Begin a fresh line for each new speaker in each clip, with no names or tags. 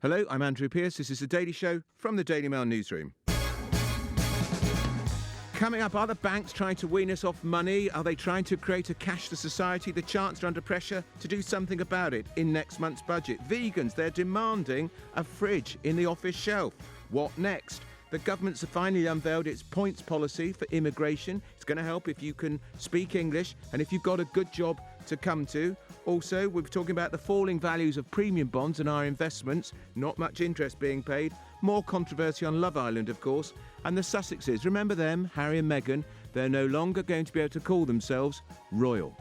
Hello, I'm Andrew Pearce. This is The Daily Show from the Daily Mail newsroom. Coming up, are the banks trying to wean us off money? Are they trying to create a cashless society? The Chancellor under pressure to do something about it in next month's budget. Vegans, they're demanding a fridge in the office shelf. What next? The government's finally unveiled its points policy for immigration. It's going to help if you can speak English and if you've got a good job to come to. Also, we're talking about the falling values of premium bonds and our investments. Not much interest being paid. More controversy on Love Island, of course. And the Sussexes, remember them, Harry and Meghan? They're no longer going to be able to call themselves royal.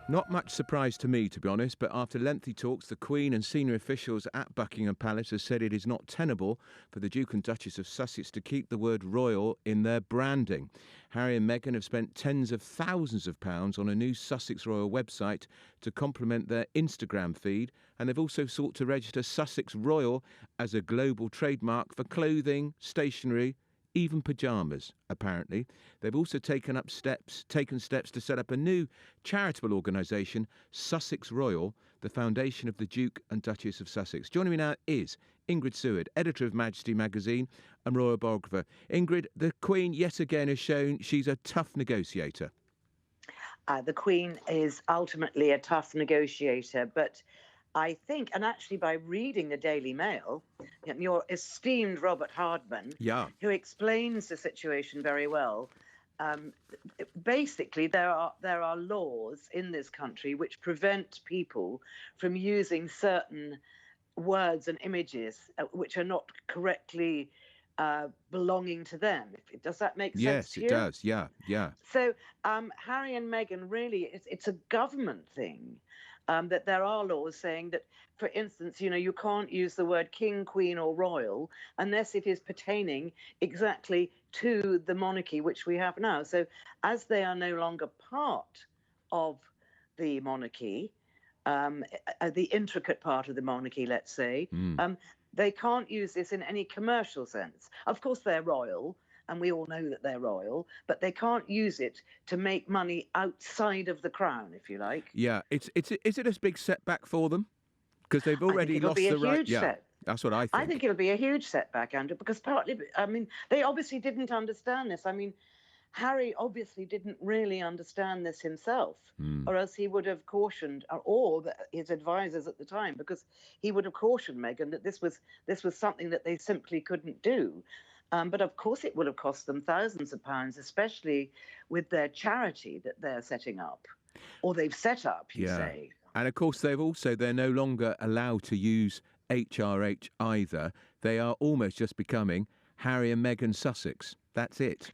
Not much surprise to me, to be honest, but after lengthy talks, the Queen and senior officials at Buckingham Palace have said it is not tenable for the Duke and Duchess of Sussex to keep the word royal in their branding. Harry and Meghan have spent tens of thousands of pounds on a new Sussex Royal website to complement their Instagram feed, and they've also sought to register Sussex Royal as a global trademark for clothing, stationery, even pyjamas, apparently. They've also taken steps to set up a new charitable organisation, Sussex Royal, the foundation of the Duke and Duchess of Sussex. Joining me now is Ingrid Seward, editor of Majesty magazine and royal biographer. Ingrid, the Queen yet again has shown she's a tough negotiator.
The Queen is ultimately a tough negotiator, but I think, and actually by reading the Daily Mail, your esteemed Robert Hardman, who explains the situation very well, basically there are laws in this country which prevent people from using certain words and images which are not correctly belonging to them. Does that make sense to you?
Yes, it does. Yeah.
So Harry and Meghan, really, it's a government thing. That there are laws saying that, for instance, you can't use the word king, queen or royal unless it is pertaining exactly to the monarchy which we have now. So as they are no longer part of the monarchy, the intricate part of the monarchy, let's say, they can't use this in any commercial sense. Of course, they're royal, and we all know that they're royal, but they can't use it to make money outside of the crown, if you like.
Yeah, is it a big setback for them? Because they've already lost the right. Yeah, that's what I think.
I think it'll be a huge setback, Andrew, because partly, they obviously didn't understand this. Harry obviously didn't really understand this himself, or else he would have cautioned, or his advisors at the time, because he would have cautioned Meghan that this was something that they simply couldn't do. But of course it would have cost them thousands of pounds, especially with their charity that they're setting up, or they've set up, you say.
And of course they're no longer allowed to use HRH either. They are almost just becoming Harry and Meghan Sussex. That's it.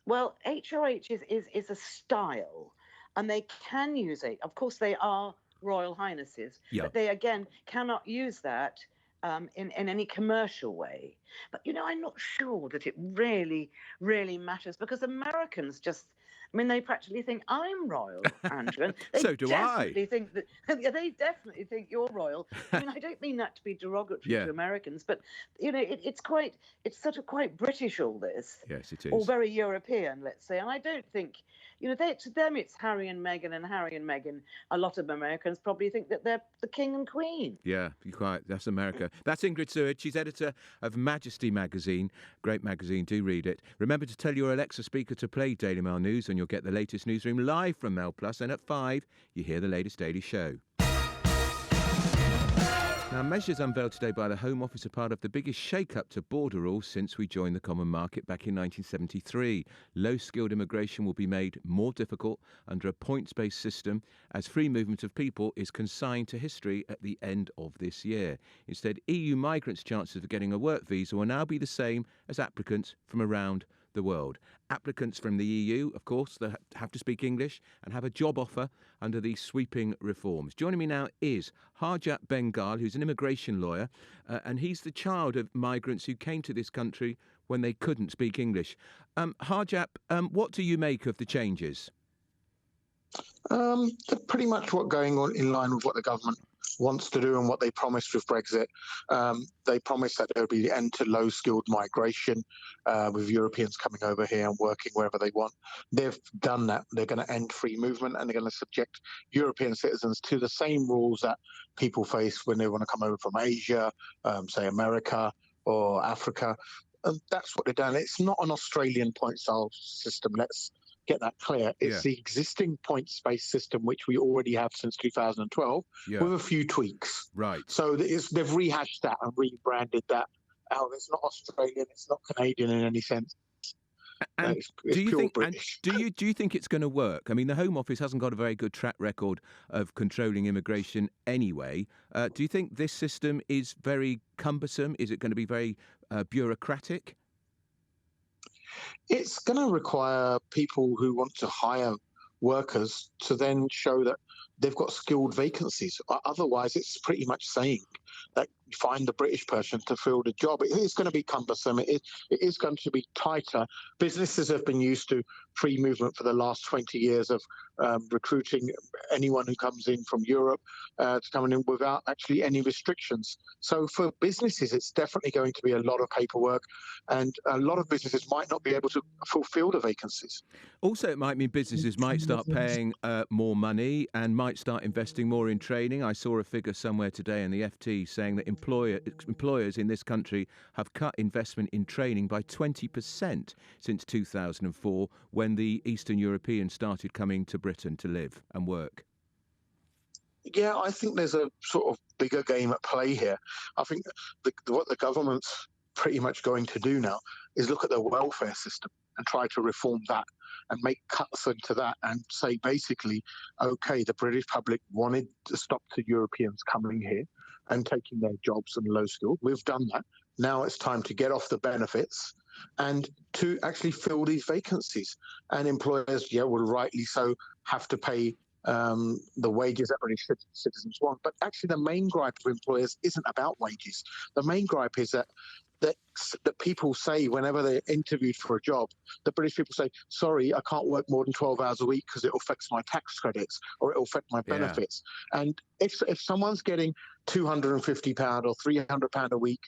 Well, HRH is a style, and they can use it. Of course, they are Royal Highnesses, but they again cannot use that in any commercial way. But, I'm not sure that it really, really matters, because Americans they practically think I'm royal, Andrew.
So do I.
They definitely think you're royal. I don't mean that to be derogatory to Americans, but, it's sort of quite British, all this.
Yes, it is.
Or very European, let's say. And I don't think, to them it's Harry and Meghan, and Harry and Meghan, a lot of Americans probably think that they're the king and queen.
Yeah, you're quite. That's America. That's Ingrid Seward. She's editor of Majesty magazine. Great magazine. Do read it. Remember to tell your Alexa speaker to play Daily Mail News, and you'll get the latest newsroom live from Mail Plus. And at 5, you hear the latest Daily Show. Now, measures unveiled today by the Home Office are part of the biggest shake-up to border rules since we joined the common market back in 1973. Low-skilled immigration will be made more difficult under a points-based system, as free movement of people is consigned to history at the end of this year. Instead, EU migrants' chances of getting a work visa will now be the same as applicants from around the world. Applicants from the EU, of course, they have to speak English and have a job offer under these sweeping reforms. Joining me now is Harjat Bengal, who's an immigration lawyer, and he's the child of migrants who came to this country when they couldn't speak English. Harjat, what do you make of the changes?
They're pretty much what going on in line with what the government wants to do and what they promised with Brexit. They promised that there would be an end to low-skilled migration with Europeans coming over here and working wherever they want. They've done that. They're going to end free movement, and they're going to subject European citizens to the same rules that people face when they want to come over from Asia, say America or Africa. And that's what they've done. It's not an Australian point-style system. Let's get that clear. It's the existing points-based system, which we already have since 2012, with a few tweaks.
Right.
So they've rehashed that and rebranded that. Oh, it's not Australian, it's not Canadian in any sense.
And
it's pure British.
Do you think it's going to work? I mean, the Home Office hasn't got a very good track record of controlling immigration anyway. Do you think this system is very cumbersome? Is it going to be very bureaucratic?
It's going to require people who want to hire workers to then show that they've got skilled vacancies. Otherwise, it's pretty much saying that you find the British person to fill the job. It is going to be cumbersome. It is going to be tighter. Businesses have been used to free movement for the last 20 years of recruiting anyone who comes in from Europe to come in without actually any restrictions. So for businesses, it's definitely going to be a lot of paperwork, and a lot of businesses might not be able to fulfill the vacancies.
Also, it might mean businesses might start paying more money and might start investing more in training. I saw a figure somewhere today in the FT saying that employers in this country have cut investment in training by 20% since 2004, when the Eastern Europeans started coming to Britain to live and work.
Yeah, I think there's a sort of bigger game at play here. I think what the government's pretty much going to do now is look at the welfare system and try to reform that and make cuts into that and say basically, okay, the British public wanted to stop the Europeans coming here and taking their jobs and low skilled. We've done that. Now it's time to get off the benefits and to actually fill these vacancies. And employers, will rightly so have to pay the wages that British citizens want. But actually the main gripe of employers isn't about wages. The main gripe is that people say whenever they're interviewed for a job, the British people say, sorry, I can't work more than 12 hours a week because it affects my tax credits or it will affect my benefits. And if someone's getting £250 or £300 a week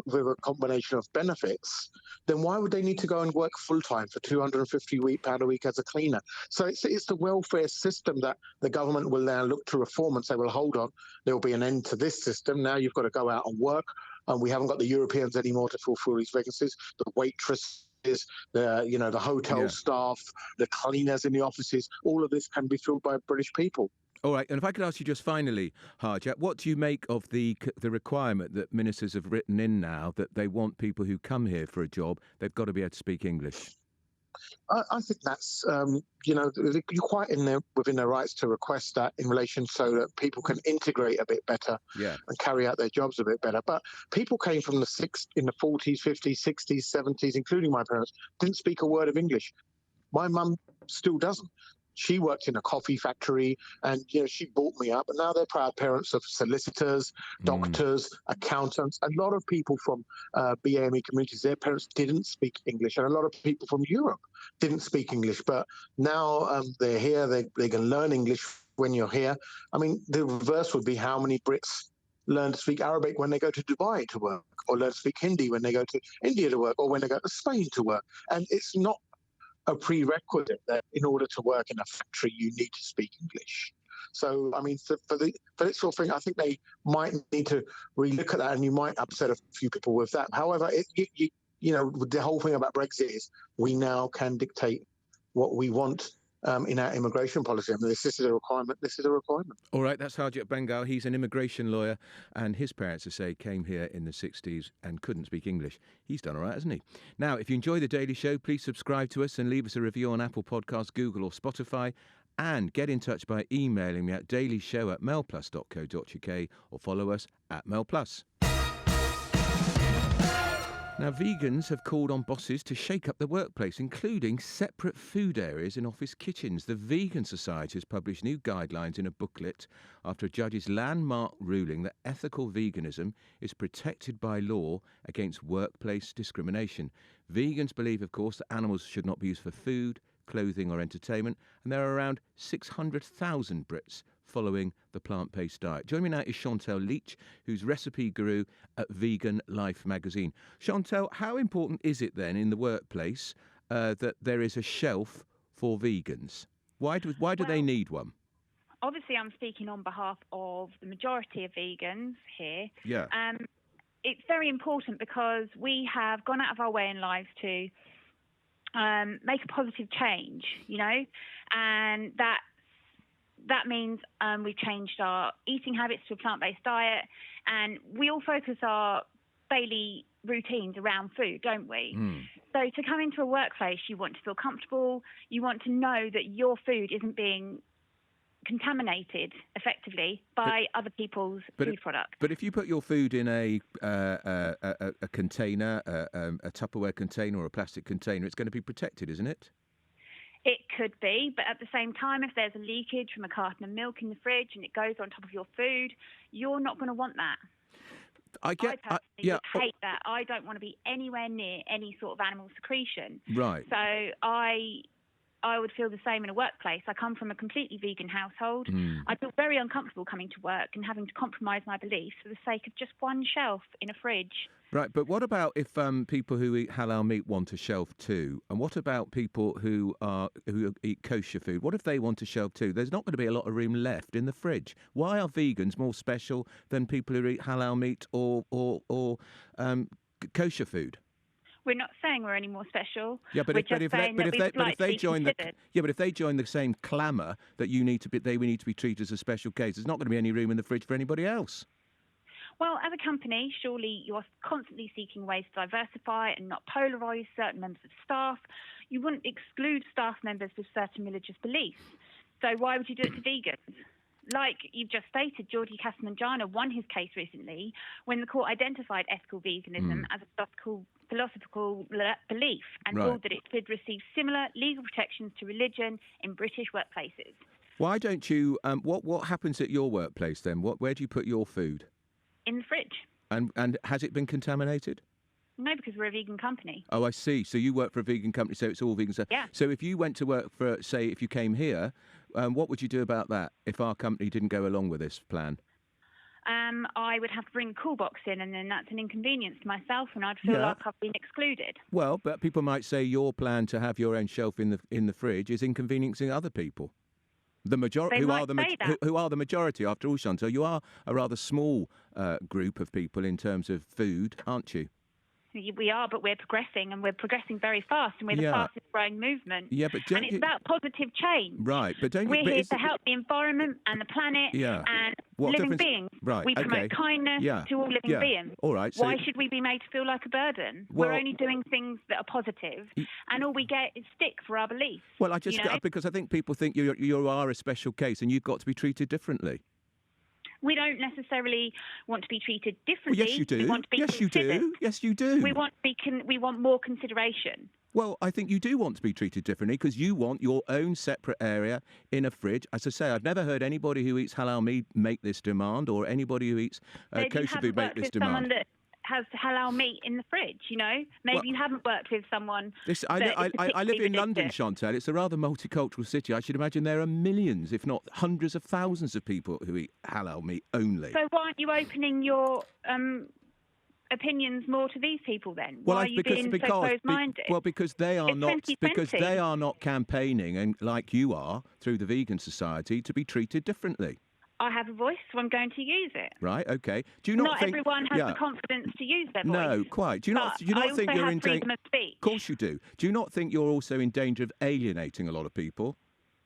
with a combination of benefits, then why would they need to go and work full-time for £250 a week as a cleaner? So it's the welfare system that the government will now look to reform and say, well, hold on, there will be an end to this system. Now you've got to go out and work. And we haven't got the Europeans anymore to fulfill these vacancies. The waitresses, the hotel staff, the cleaners in the offices, all of this can be filled by British people.
All right, and if I could ask you just finally, Harjat, what do you make of the requirement that ministers have written in now that they want people who come here for a job, they've got to be able to speak English?
I think that's, you're quite within their rights to request that in relation so that people can integrate a bit better and carry out their jobs a bit better. But people came from in the 40s, 50s, 60s, 70s, including my parents, didn't speak a word of English. My mum still doesn't. She worked in a coffee factory and, she brought me up. And now they're proud parents of solicitors, doctors, accountants. A lot of people from BAME communities, their parents didn't speak English. And a lot of people from Europe didn't speak English. But now they're here. They can learn English when you're here. I mean, the reverse would be how many Brits learn to speak Arabic when they go to Dubai to work, or learn to speak Hindi when they go to India to work, or when they go to Spain to work. And it's not a prerequisite that in order to work in a factory, you need to speak English. So, I mean, for this sort of thing, I think they might need to relook at that, and you might upset a few people with that. However, the whole thing about Brexit is we now can dictate what we want in our immigration policy. I mean, this is a requirement. This is a requirement.
All right, that's Harjat Bengal. He's an immigration lawyer, and his parents, as I say, came here in the 60s and couldn't speak English. He's done all right, hasn't he? Now, if you enjoy The Daily Show, please subscribe to us and leave us a review on Apple Podcasts, Google or Spotify, and get in touch by emailing me at dailyshow@mailplus.co.uk or follow us at mailplus. Now, vegans have called on bosses to shake up the workplace, including separate food areas in office kitchens. The Vegan Society has published new guidelines in a booklet after a judge's landmark ruling that ethical veganism is protected by law against workplace discrimination. Vegans believe, of course, that animals should not be used for food, clothing or entertainment, and there are around 600,000 Brits following the plant-based diet. Joining me now is Chantel Leach, who's recipe guru at Vegan Life magazine. Chantel, how important is it then in the workplace that there is a shelf for vegans? Why do they need one?
Obviously, I'm speaking on behalf of the majority of vegans here.
Yeah.
It's very important because we have gone out of our way in lives to make a positive change, and that means we've changed our eating habits to a plant-based diet, and we all focus our daily routines around food, don't we? So to come into a workplace, you want to feel comfortable, you want to know that your food isn't being contaminated effectively by other people's food products.
But if you put your food in a container, a Tupperware container or a plastic container, it's going to be protected, isn't it?
It could be, but at the same time, if there's a leakage from a carton of milk in the fridge and it goes on top of your food, you're not going to want that. I personally would hate that. I don't want to be anywhere near any sort of animal secretion.
Right.
So I would feel the same in a workplace. I come from a completely vegan household. I feel very uncomfortable coming to work and having to compromise my beliefs for the sake of just one shelf in a fridge.
Right, but what about if people who eat halal meat want a shelf too? And what about people who eat kosher food? What if they want a shelf too? There's not going to be a lot of room left in the fridge. Why are vegans more special than people who eat halal meat or kosher food?
We're not saying we're any more special.
Yeah, but if they join the same clamour that we need to be treated as a special case, there's not going to be any room in the fridge for anybody else.
Well, as a company, surely you're constantly seeking ways to diversify and not polarise certain members of staff. You wouldn't exclude staff members with certain religious beliefs. So why would you do it to vegans? Like you've just stated, Georgie Casamanjana won his case recently when the court identified ethical veganism as a philosophical belief and ruled that it should receive similar legal protections to religion in British workplaces.
Why don't you? What happens at your workplace then? Where do you put your food?
In the fridge.
And has it been contaminated?
No, because we're a vegan company.
Oh, I see. So you work for a vegan company, so it's all vegan.
Yeah.
So if you went to work for, say, if you came here, what would you do about that if our company didn't go along with this plan?
I would have to bring the cool box in, and then that's an inconvenience to myself, and I'd feel like I've been excluded.
Well, but people might say your plan to have your own shelf in the fridge is inconveniencing other people. The majority, who are the majority, after all, Chantal. You are a rather small group of people in terms of food, aren't you?
We are, but we're progressing, and we're progressing very fast, and we're the fastest growing movement.
Yeah, but
and it's about positive change.
Right, but don't you?
We're here to help the environment and the planet and living beings.
Right,
we promote kindness to all living beings.
All right. So
why should we be made to feel like a burden?
Well,
we're only doing things that are positive, and all we get is stick for our beliefs.
Well, because I think people think you are a special case, and you've got to be treated differently.
We don't necessarily want to be treated differently.
Well, yes, you do.
We want to be considered.
Yes, you do.
We want more consideration.
Well, I think you do want to be treated differently because you want your own separate area in a fridge. As I say, I've never heard anybody who eats halal meat make this demand, or anybody who eats kosher food make this demand.
Someone that has halal meat in the fridge, Maybe you haven't worked with someone.
I live in London, Chantal. It's a rather multicultural city. I should imagine there are millions, if not hundreds of thousands of people who eat halal meat only.
So why aren't you opening your opinions more to these people then? Why are you being so closed-minded?
Because they are not campaigning, and like you are through the Vegan Society, to be treated differently.
I have a voice, so I'm going to use it.
Right. Okay. Do you not think
everyone has the confidence to use their voice?
No, quite. Do you not think you're in danger? Of course you do. Do you not think you're also in danger of alienating a lot of people?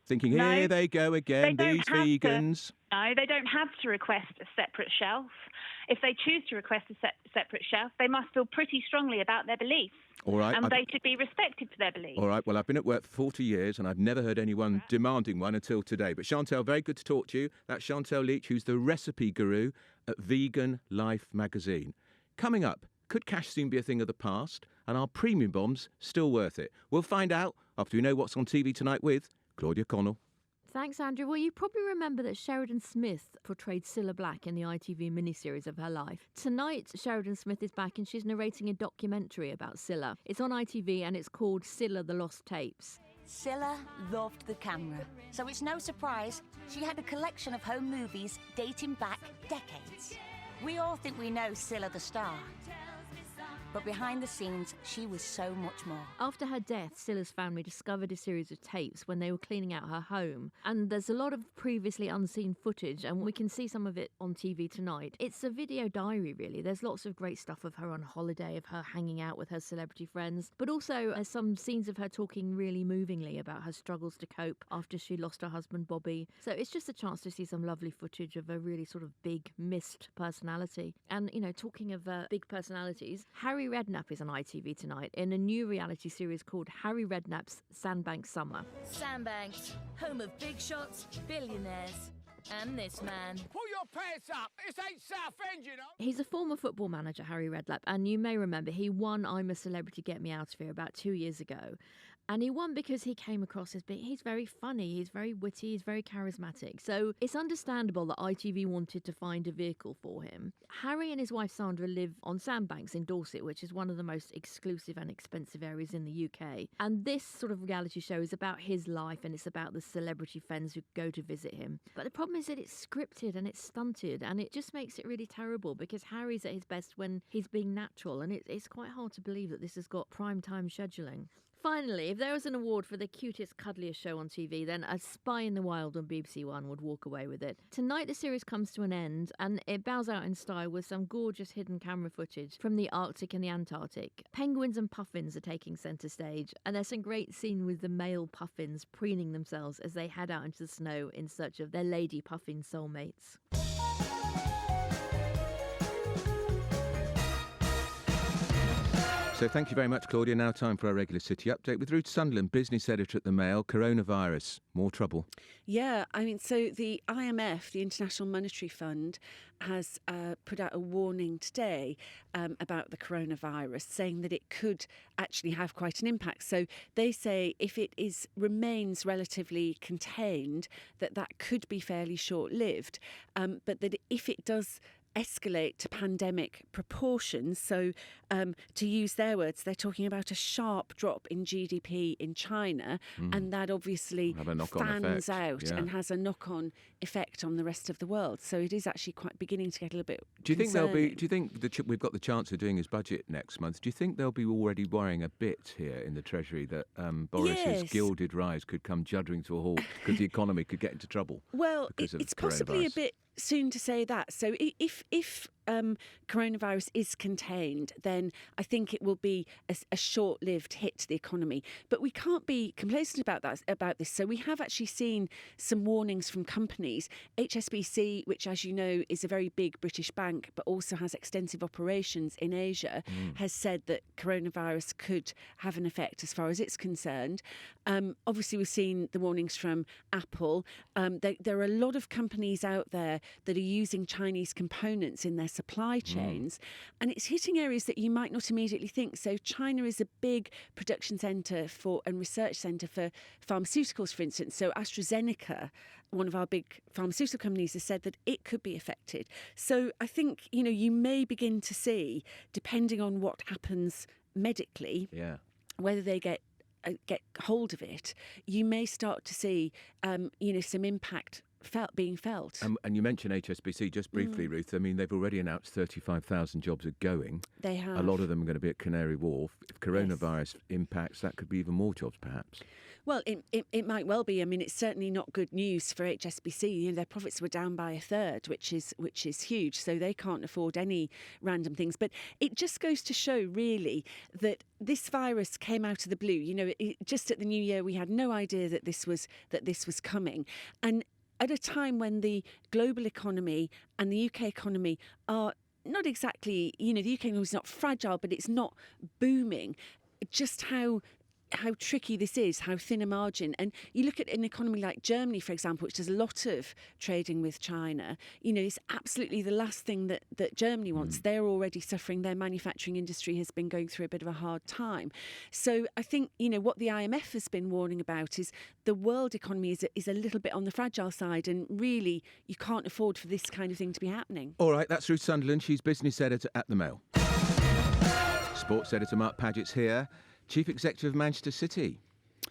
Thinking, here they go again, these vegans.
No, they don't have to request a separate shelf. If they choose to request a separate shelf, they must feel pretty strongly about their beliefs.
All right.
And they should be respected for their beliefs.
All right. Well, I've been at work for 40 years and I've never heard anyone demanding one until today. But Chantal, very good to talk to you. That's Chantal Leach, who's the recipe guru at Vegan Life magazine. Coming up, could cash soon be a thing of the past? And are premium bombs still worth it? We'll find out after we know what's on TV tonight with Claudia Connell.
Thanks, Andrew. Well, you probably remember that Sheridan Smith portrayed Cilla Black in the ITV miniseries of her life. Tonight, Sheridan Smith is back and she's narrating a documentary about Cilla. It's on ITV and it's called Cilla: The Lost Tapes.
Scylla loved the camera, so it's no surprise she had a collection of home movies dating back decades. We all think we know Scylla the star, but behind the scenes, she was so much more.
After her death, Scylla's family discovered a series of tapes when they were cleaning out her home. And there's a lot of previously unseen footage, and we can see some of it on TV tonight. It's a video diary, really. There's lots of great stuff of her on holiday, of her hanging out with her celebrity friends, but also some scenes of her talking really movingly about her struggles to cope after she lost her husband, Bobby. So it's just a chance to see some lovely footage of a really sort of big, missed personality. And, you know, talking of big personalities, Harry Redknapp is on ITV tonight in a new reality series called Harry Redknapp's Sandbank Summer.
Sandbanks, home of big shots, billionaires, and this man.
Pull your pants up. This ain't Southend, you know.
He's a former football manager, Harry Redknapp, and you may remember he won I'm a Celebrity, Get Me Out of Here about 2 years ago. And he won because he came across as being, he's very funny, he's very witty, he's very charismatic. So it's understandable that ITV wanted to find a vehicle for him. Harry and his wife Sandra live on Sandbanks in Dorset, which is one of the most exclusive and expensive areas in the UK. And this sort of reality show is about his life, and it's about the celebrity friends who go to visit him. But the problem is that it's scripted and it's stunted, and it just makes it really terrible because Harry's at his best when he's being natural, and it's quite hard to believe that this has got prime time scheduling. Finally, if there was an award for the cutest, cuddliest show on TV, then A Spy in the Wild on BBC One would walk away with it. Tonight the series comes to an end, and it bows out in style with some gorgeous hidden camera footage from the Arctic and the Antarctic. Penguins and puffins are taking centre stage, and there's some great scene with the male puffins preening themselves as they head out into the snow in search of their lady puffin soulmates.
So thank you very much, Claudia. Now time for our regular city update with Ruth Sunderland, business editor at The Mail. Coronavirus, more trouble.
Yeah, I mean, so the IMF, the International Monetary Fund, has put out a warning today about the coronavirus, saying that it could actually have quite an impact. So they say if it remains relatively contained, that could be fairly short-lived, but that if it does escalate to pandemic proportions. So to use their words, they're talking about a sharp drop in GDP in China, and that obviously fans out and has a knock-on effect on the rest of the world. So it is actually quite beginning to get a little bit concerning.
Do you think we've got the chance of doing his budget next month? Do you think they'll be already worrying a bit here in the Treasury that Boris's gilded rise could come juddering to a halt because the economy could get into trouble?
Well, it's possibly a bit soon to say that. So if coronavirus is contained, then I think it will be a short-lived hit to the economy. But we can't be complacent about this. So we have actually seen some warnings from companies. HSBC, which, as you know, is a very big British bank, but also has extensive operations in Asia, has said that coronavirus could have an effect as far as it's concerned. Obviously, we've seen the warnings from Apple. There are a lot of companies out there that are using Chinese components in their supply chains, and it's hitting areas that you might not immediately think. So China is a big production centre and research centre for pharmaceuticals, for instance. So AstraZeneca, one of our big pharmaceutical companies, has said that it could be affected. So I think, you may begin to see, depending on what happens medically, whether they get hold of it, you may start to see, some impact being felt.
And you mentioned HSBC just briefly, Ruth. I mean, they've already announced 35,000 jobs are going.
They have.
A lot of them are going to be at Canary Wharf. If coronavirus impacts, that could be even more jobs, perhaps.
Well, it might well be. I mean, it's certainly not good news for HSBC. Their profits were down by a third, which is huge. So they can't afford any random things. But it just goes to show, really, that this virus came out of the blue. Just at the New Year, we had no idea that this was coming, and at a time when the global economy and the UK economy are not exactly, the UK economy is not fragile, but it's not booming. Just how tricky this is, how thin a margin. And you look at an economy like Germany, for example, which does a lot of trading with China, it's absolutely the last thing that Germany wants. They're already suffering. Their manufacturing industry has been going through a bit of a hard time. So I think, what the IMF has been warning about is the world economy is a little bit on the fragile side, and really you can't afford for this kind of thing to be happening.
All right, that's Ruth Sunderland. She's business editor at The Mail. Sports editor Mark Paget's here. Chief Executive of Manchester City.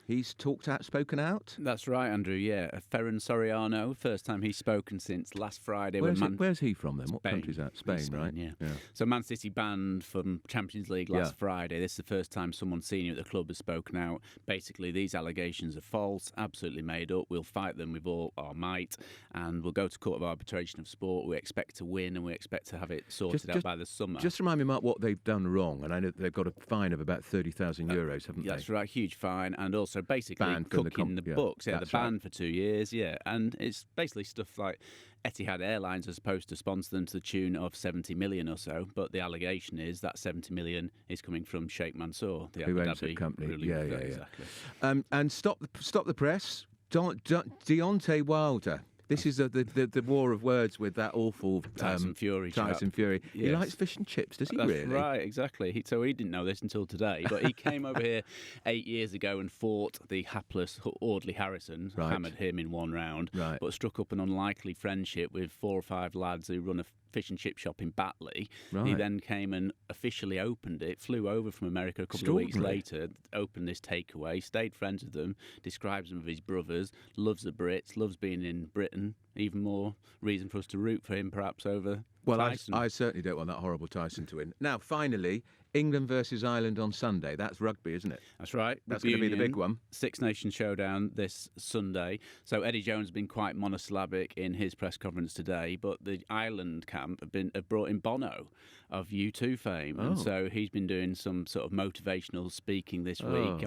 He's spoken out.
That's right, Andrew. Yeah, Ferran Soriano, first time he's spoken since last Friday.
Where's he from then? What
Spain.
country's that? Spain, right?
Yeah. So Man City banned from Champions League last Friday. This is the first time someone senior at the club has spoken out. Basically, these allegations are false, absolutely made up. We'll fight them with all our might, and we'll go to Court of Arbitration of Sport. We expect to win, and we expect to have it sorted out by the summer.
Just remind me, Mark, what they've done wrong. And I know they've got a fine of about €30,000, haven't they?
That's right, huge fine, and also basically cooking the books. Yeah, the ban for 2 years. Yeah, and it's basically stuff like Etihad Airlines are supposed to sponsor them to the tune of 70 million or so, but the allegation is that 70 million is coming from Sheikh Mansour, the Abu
owns the
Dhabi
company.
Exactly.
And stop the press. Deontay Wilder. This is the war of words with that awful
Tyson Fury.
Tyson Fury.
Yes.
He likes fish and chips, does he?
That's
really?
Right, exactly. He didn't know this until today, but he came over here 8 years ago and fought the hapless Audley Harrison, hammered him in one round, but struck up an unlikely friendship with 4 or 5 lads who run a fish and chip shop in Batley. He then came and officially opened it, flew over from America a couple of weeks later, opened this takeaway, stayed friends with them, describes them as his brothers, loves the Brits, loves being in Britain. Even more reason for us to root for him, perhaps, over Tyson.
I certainly don't want that horrible Tyson to win. Now, finally, England versus Ireland on Sunday. That's rugby, isn't it?
That's right.
That's going to be the big one.
Six Nations Showdown this Sunday. So Eddie Jones has been quite monosyllabic in his press conference today, but the Ireland camp have brought in Bono of U2 fame, and so he's been doing some sort of motivational speaking this week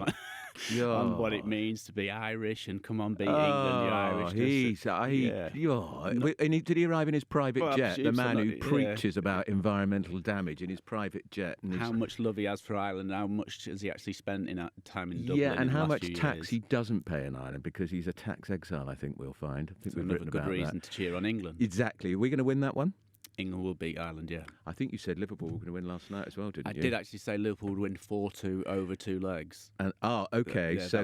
on what it means to be Irish and come on, beat England, you're Irish.
And did he arrive in his private jet? The man who preaches about environmental damage in his private jet. And
how much love he has for Ireland, how much has he actually spent in that time in Dublin?
And how much tax he doesn't pay in Ireland, because he's a tax exile, I think we'll find. I think we've written about that.
Another good reason to cheer on England.
Exactly. Are we going to win that one?
England will beat Ireland, yeah.
I think you said Liverpool were going to win last night as well, didn't you?
I did actually say Liverpool would win 4-2 over 2 legs.
And so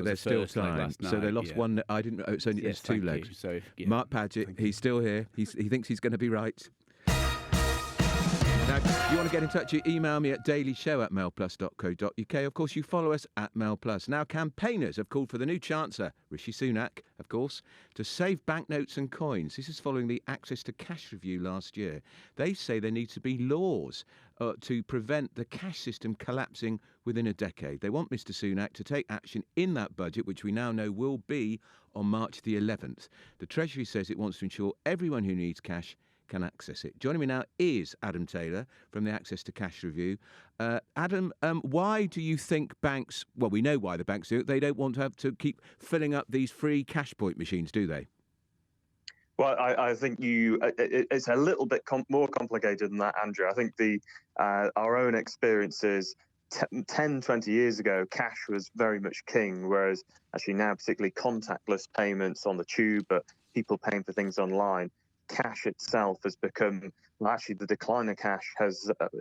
there's still time. So they lost one. I didn't. So it's 2 legs.
So,
Mark Padgett, he's still here. He thinks he's going to be right. Now, if you want to get in touch, you email me at dailyshow@mailplus.co.uk. Of course, you follow us at MailPlus. Now, campaigners have called for the new Chancellor, Rishi Sunak, of course, to save banknotes and coins. This is following the Access to Cash review last year. They say there needs to be laws to prevent the cash system collapsing within a decade. They want Mr. Sunak to take action in that budget, which we now know will be on March the 11th. The Treasury says it wants to ensure everyone who needs cash can access it. Joining me now is Adam Taylor from the Access to Cash Review. Adam, why do you think banks, well, we know why the banks do it, they don't want to have to keep filling up these free cash point machines, do they?
Well, I think it's a little bit more complicated than that, Andrew. I think our own experiences 10, 20 years ago, cash was very much king, whereas actually now, particularly contactless payments on the tube, but people paying for things online, cash itself has become, well, actually the decline of cash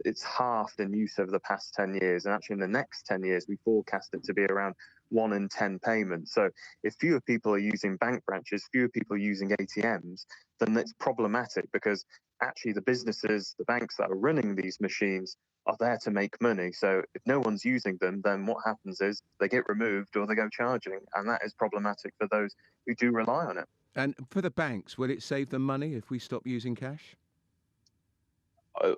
it's halved in use over the past 10 years. And actually in the next 10 years, we forecast it to be around 1 in 10 payments. So if fewer people are using bank branches, fewer people are using ATMs, then it's problematic, because actually the businesses, the banks that are running these machines are there to make money. So if no one's using them, then what happens is they get removed or they go charging. And that is problematic for those who do rely on it.
And for the banks, will it save them money if we stop using cash?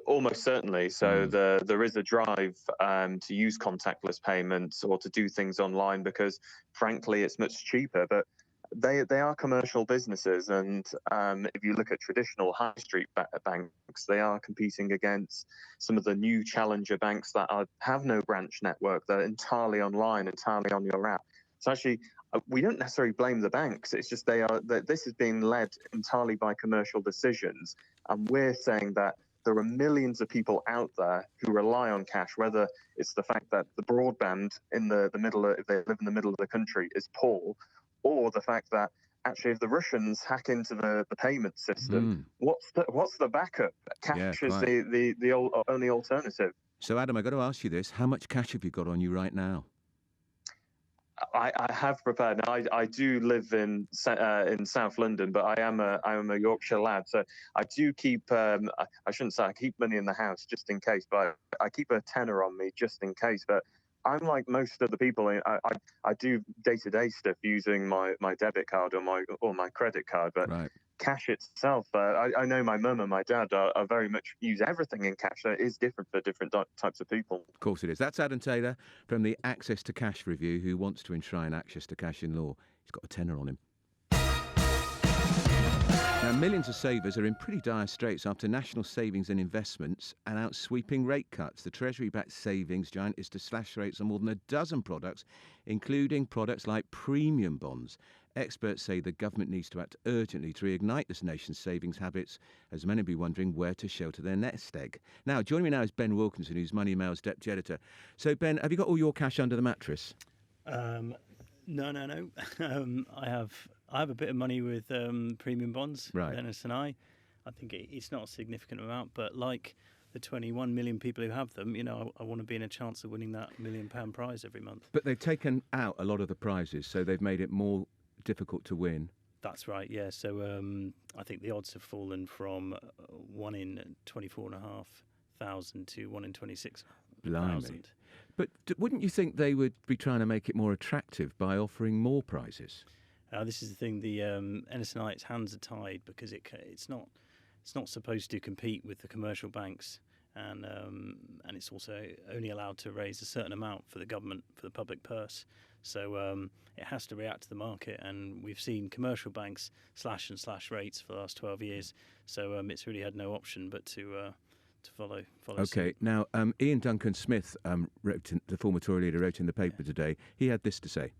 Almost certainly. So there is a drive to use contactless payments or to do things online, because frankly it's much cheaper. But they are commercial businesses, and if you look at traditional high street banks, they are competing against some of the new challenger banks that have no branch network. They're entirely online, entirely on your app. So actually, we don't necessarily blame the banks. It's just this is being led entirely by commercial decisions, and we're saying that there are millions of people out there who rely on cash, whether it's the fact that the broadband in the middle, if they live in the middle of the country, is poor, or the fact that actually if the Russians hack into the payment system, what's the backup? Cash is the only alternative.
So Adam, I've got to ask you this: how much cash have you got on you right now?
I have prepared. Now, I do live in South London, but I am a Yorkshire lad, so I do keep. I shouldn't say I keep money in the house just in case, but I keep a tenner on me just in case. But I'm like most of the people. I do day-to-day stuff using my debit card or my credit card, but cash itself, I know my mum and my dad are very much use everything in cash. So it is different for different types of people.
Of course it is. That's Adam Taylor from the Access to Cash Review, who wants to enshrine access to cash in law. He's got a tenner on him. Now, millions of savers are in pretty dire straits after National Savings and Investments announced sweeping rate cuts. The Treasury-backed savings giant is to slash rates on more than a dozen products, including products like premium bonds. Experts say the government needs to act urgently to reignite this nation's savings habits, as many be wondering where to shelter their nest egg. Now, joining me now is Ben Wilkinson, who's Money Mail's deputy editor. So, Ben, have you got all your cash under the mattress?
No. I have a bit of money with premium bonds, Dennis and I. I think it's not a significant amount, but like the 21 million people who have them, I want to be in a chance of winning that £1 million prize every month.
But they've taken out a lot of the prizes, so they've made it more difficult to win.
That's right, yeah. So I think the odds have fallen from 1 in 24,500 to 1 in 26,000.
Blimey. But wouldn't you think they would be trying to make it more attractive by offering more prizes?
This is the thing. The NS&I's hands are tied because it's not supposed to compete with the commercial banks, and it's also only allowed to raise a certain amount for the government, for the public purse. So it has to react to the market, and we've seen commercial banks slash rates for the last 12 years. So it's really had no option but to follow.
Okay,
suit.
now Ian Duncan Smith, the former Tory leader, wrote in the paper today. He had this to say.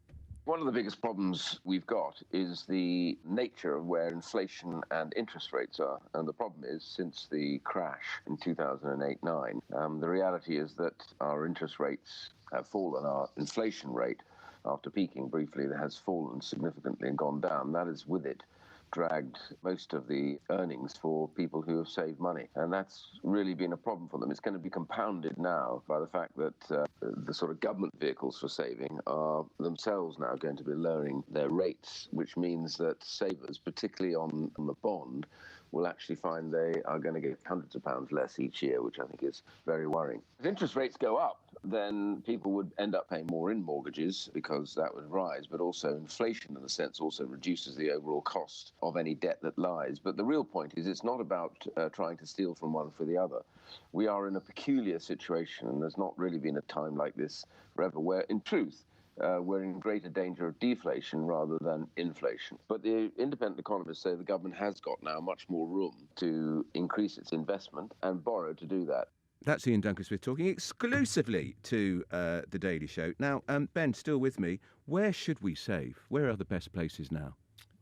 One of the biggest problems we've got is the nature of where inflation and interest rates are. And the problem is, since the crash in 2008-9, the reality is that our interest rates have fallen. Our inflation rate, after peaking briefly, has fallen significantly and gone down. That is with it dragged most of the earnings for people who have saved money. And that's really been a problem for them. It's going to be compounded now by the fact that the sort of government vehicles for saving are themselves now going to be lowering their rates, which means that savers, particularly on the bond, will actually find they are going to get hundreds of pounds less each year, which I think is very worrying. If interest rates go up, then people would end up paying more in mortgages because that would rise, but also inflation, in a sense, also reduces the overall cost of any debt that lies. But the real point is it's not about trying to steal from one for the other. We are in a peculiar situation, and there's not really been a time like this forever, where, in truth, we're in greater danger of deflation rather than inflation. But the independent economists say the government has got now much more room to increase its investment and borrow to do that.
That's Ian Duncan Smith talking exclusively to The Daily Show. Now, Ben, still with me. Where should we save? Where are the best places now?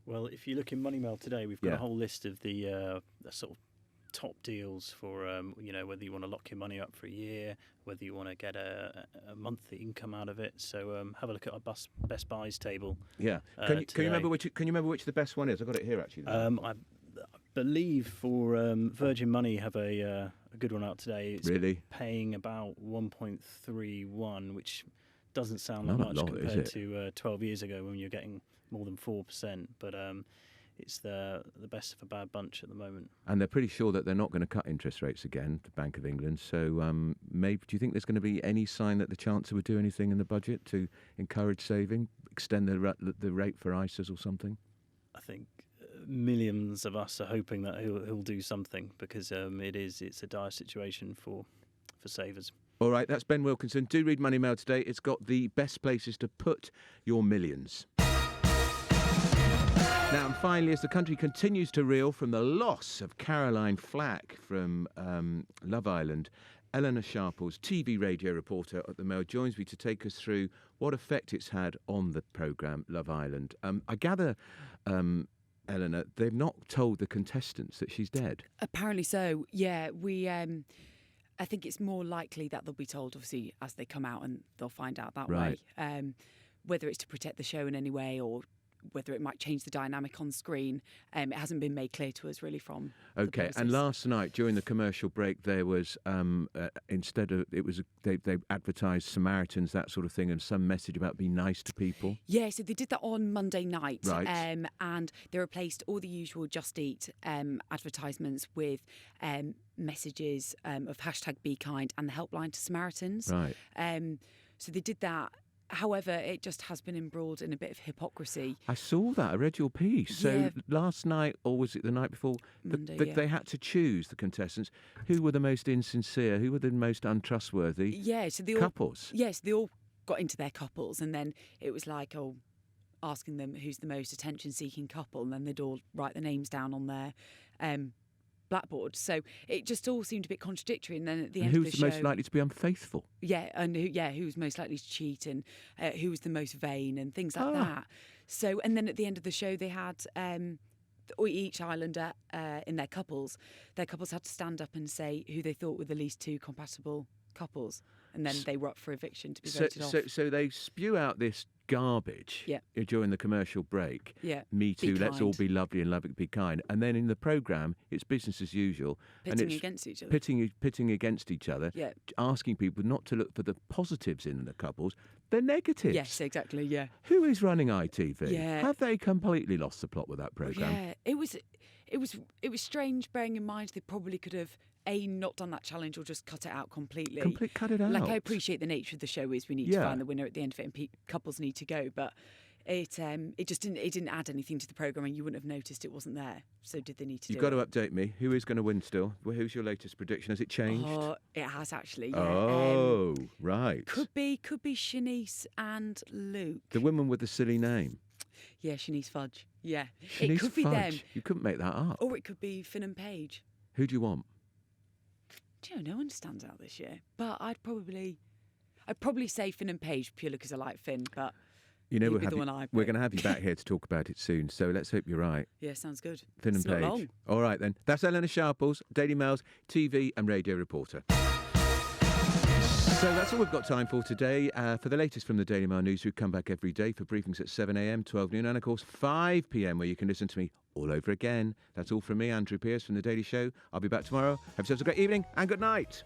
Well, if you look in Money Mail today, we've got a whole list of the sort of top deals for, whether you want to lock your money up for a year, whether you want to get a monthly income out of it. So have a look at our Best Buys table. Yeah. Can you remember which the best one is? I've got it here, actually. I believe for Virgin Money have a good one out today. It's paying about 1.31, which doesn't sound like much compared to 12 years ago when you're getting more than 4%. But it's the best of a bad bunch at the moment.
And they're pretty sure that they're not going to cut interest rates again, the Bank of England. So maybe do you think there's going to be any sign that the Chancellor would do anything in the budget to encourage saving, extend the rate for ISAs or something?
I think millions of us are hoping that he'll do something because it's a dire situation for savers.
All right, that's Ben Wilkinson. Do read Money Mail today. It's got the best places to put your millions. Now, and finally, as the country continues to reel from the loss of Caroline Flack from Love Island, Eleanor Sharples, TV radio reporter at the Mail, joins me to take us through what effect it's had on the programme Love Island. I gather, Eleanor, they've not told the contestants that she's dead.
Apparently so, yeah. I think it's more likely that they'll be told, obviously, as they come out, and they'll find out that way. Whether it's to protect the show in any way or whether it might change the dynamic on screen, it hasn't been made clear to us really from.
Okay, and last night during the commercial break, there was they advertised Samaritans, that sort of thing, and some message about being nice to people.
Yeah, so they did that on Monday night,
right.
And they replaced all the usual Just Eat advertisements with messages of #BeKind and the helpline to Samaritans.
Right.
So they did that. However, it just has been embroiled in a bit of hypocrisy.
I saw that. I read your piece. So last night, or was it the night before,
Monday,
they had to choose the contestants. Who were the most insincere? Who were the most untrustworthy?
So
couples.
Yes, they all got into their couples, and then it was like, asking them who's the most attention-seeking couple, and then they'd all write their names down on their blackboard. So it just all seemed a bit contradictory. And then at the end of the show,
who's the most likely to be unfaithful?
Who's most likely to cheat, and who was the most vain, and things like that. So, and then at the end of the show, they had each islander in their couples had to stand up and say who they thought were the least two compatible couples, and then they were up for eviction to be voted off.
So they spew out this garbage during the commercial break. Me too, let's all be lovely and be kind. And then in the programme, it's business as usual.
Pitting against each other.
Pitting against each other, asking people not to look for the positives in the couples, the negatives.
Yes, exactly, yeah.
Who is running ITV?
Yeah.
Have they completely lost the plot with that programme?
Yeah, it was strange, bearing in mind they probably could have not done that challenge or just cut it out completely.
Cut it out.
Like, I appreciate the nature of the show is we need to find the winner at the end of it, and couples need to go, but it just didn't add anything to the programme, and you wouldn't have noticed it wasn't there. So did they need to?
You've got to update me. Who is going to win still? Who's your latest prediction? Has it changed?
Oh, it has actually. Yeah.
Oh, right.
Could be Shanice and Luke.
The woman with the silly name.
Yeah, Shanice Fudge. Yeah,
Shanice
it could
Fudge.
be them.
You couldn't make that up.
Or it could be Finn and Paige.
Who do you want?
No one stands out this year, but I'd probably say Finn and Paige purely because I like Finn, but
we're
going
to have you back here to talk about it soon, so let's hope you're right.
Yeah, sounds good.
Finn and
It's not
Paige.
long.
All right then. That's Eleanor Sharples, Daily Mail's TV and radio reporter. So that's all we've got time for today. For the latest from the Daily Mail News, we come back every day for briefings at 7 a.m, 12 noon, and of course 5 p.m, where you can listen to me all over again. That's all from me, Andrew Pearce from The Daily Show. I'll be back tomorrow. Have yourselves a great evening and good night.